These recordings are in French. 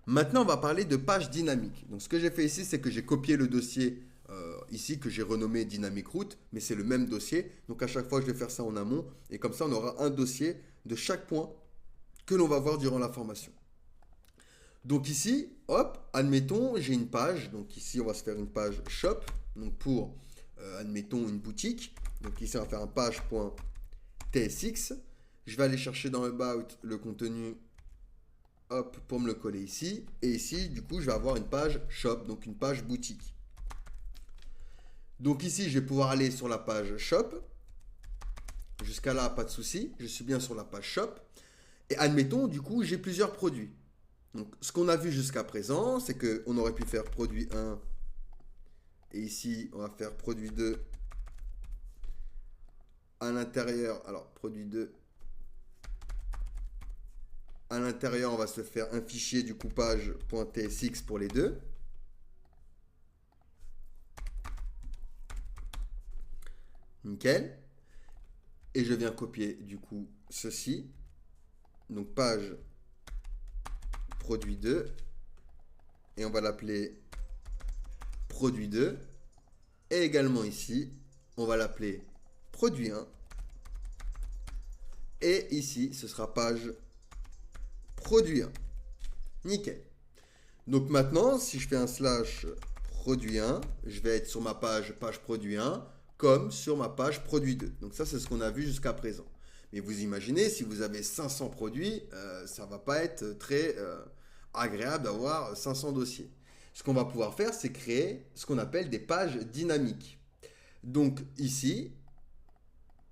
Maintenant, on va parler de page dynamique. Donc, ce que j'ai fait ici, c'est que j'ai copié le dossier ici que j'ai renommé Dynamic Route, mais c'est le même dossier. Donc, à chaque fois, je vais faire ça en amont. Et comme ça, on aura un dossier de chaque point que l'on va voir durant la formation. Donc ici, hop, admettons, j'ai une page. Donc ici, on va se faire une page shop. Donc pour, admettons, une boutique. Donc ici, on va faire un page.tsx. Je vais aller chercher dans About le contenu, hop, pour me le coller ici. Et ici, du coup, je vais avoir une page shop, donc une page boutique. Donc ici, je vais pouvoir aller sur la page shop. Jusqu'à là, pas de souci. Je suis bien sur la page shop. Et admettons, du coup, j'ai plusieurs produits. Donc, ce qu'on a vu jusqu'à présent, c'est qu'on aurait pu faire produit 1. Et ici, on va faire produit 2. À l'intérieur, alors produit 2. À l'intérieur, on va se faire un fichier du coupage.tsx pour les deux. Nickel. Et je viens copier du coup ceci. Donc page produit 2. Et on va l'appeler produit 2. Et également ici, on va l'appeler produit 1. Et ici, ce sera page produit 1. Nickel. Donc maintenant, si je fais un slash produit 1, je vais être sur ma page produit 1 comme sur ma page produit 2. Donc ça, c'est ce qu'on a vu jusqu'à présent. Mais vous imaginez, si vous avez 500 produits, ça ne va pas être très agréable d'avoir 500 dossiers. Ce qu'on va pouvoir faire, c'est créer ce qu'on appelle des pages dynamiques. Donc ici,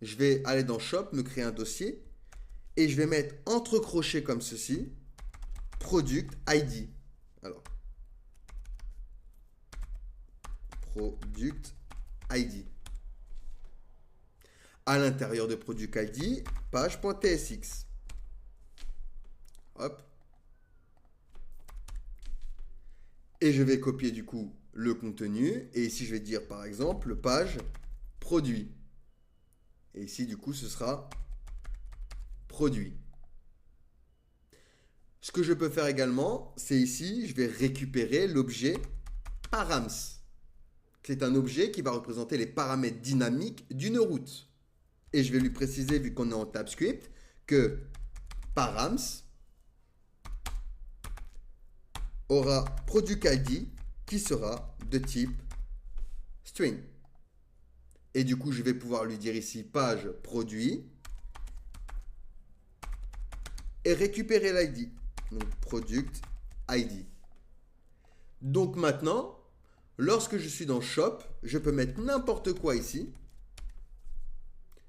je vais aller dans Shop, me créer un dossier, et je vais mettre entre crochets comme ceci, Product ID. Alors, Product ID. À l'intérieur de Product ID, page.tsx. Hop. Et je vais copier du coup le contenu. Et ici, je vais dire par exemple page produit. Et ici, du coup, ce sera produit. Ce que je peux faire également, c'est ici, je vais récupérer l'objet params. C'est un objet qui va représenter les paramètres dynamiques d'une route. Et je vais lui préciser, vu qu'on est en TypeScript, que params aura product ID qui sera de type string. Et du coup, je vais pouvoir lui dire ici page produit et récupérer l'ID. Donc product ID. Donc maintenant, lorsque je suis dans Shop, je peux mettre n'importe quoi ici.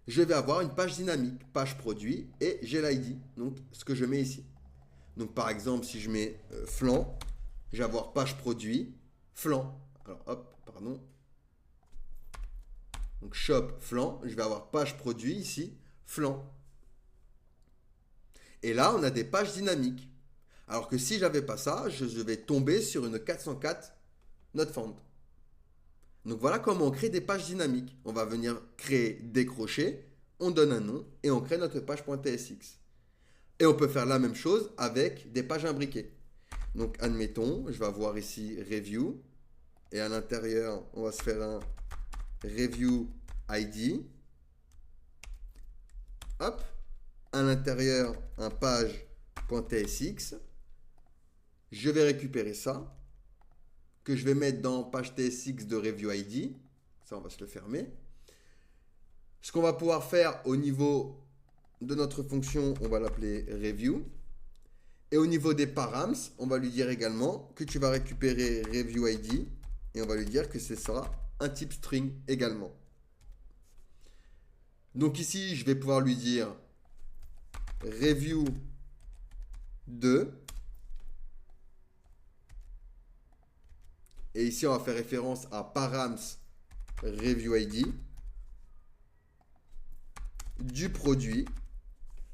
Je vais avoir une page dynamique, page produit, et j'ai l'ID, donc ce que je mets ici. Donc par exemple, si je mets flanc, je vais avoir page produit, flanc. Alors hop, pardon. Donc shop flanc, je vais avoir page produit ici, flanc. Et là, on a des pages dynamiques. Alors que si j'avais pas ça, je vais tomber sur une 404 not found. Donc voilà comment on crée des pages dynamiques. On va venir créer des crochets, on donne un nom et on crée notre page.tsx. Et on peut faire la même chose avec des pages imbriquées. Donc admettons, je vais avoir ici review et à l'intérieur, on va se faire un review ID. Hop, à l'intérieur, un page.tsx. Je vais récupérer ça que je vais mettre dans page tsx de review ID. Ça, on va se le fermer. Ce qu'on va pouvoir faire au niveau de notre fonction, on va l'appeler review. Et au niveau des params, on va lui dire également que tu vas récupérer review ID et on va lui dire que ce sera un type string également. Donc ici, je vais pouvoir lui dire review 2. Et ici, on va faire référence à params review ID du produit.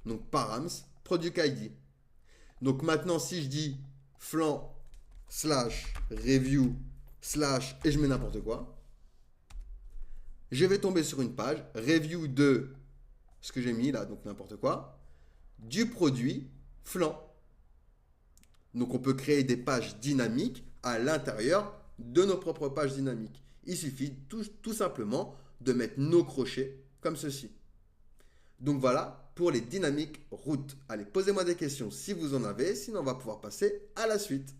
Donc params product ID. Donc maintenant, si je dis flanc slash review slash et je mets n'importe quoi, je vais tomber sur une page review de ce que j'ai mis là, donc n'importe quoi, du produit flanc. Donc on peut créer des pages dynamiques à l'intérieur de nos propres pages dynamiques. Il suffit tout simplement de mettre nos crochets comme ceci. Donc voilà pour les dynamiques routes. Allez, posez-moi des questions si vous en avez, sinon on va pouvoir passer à la suite.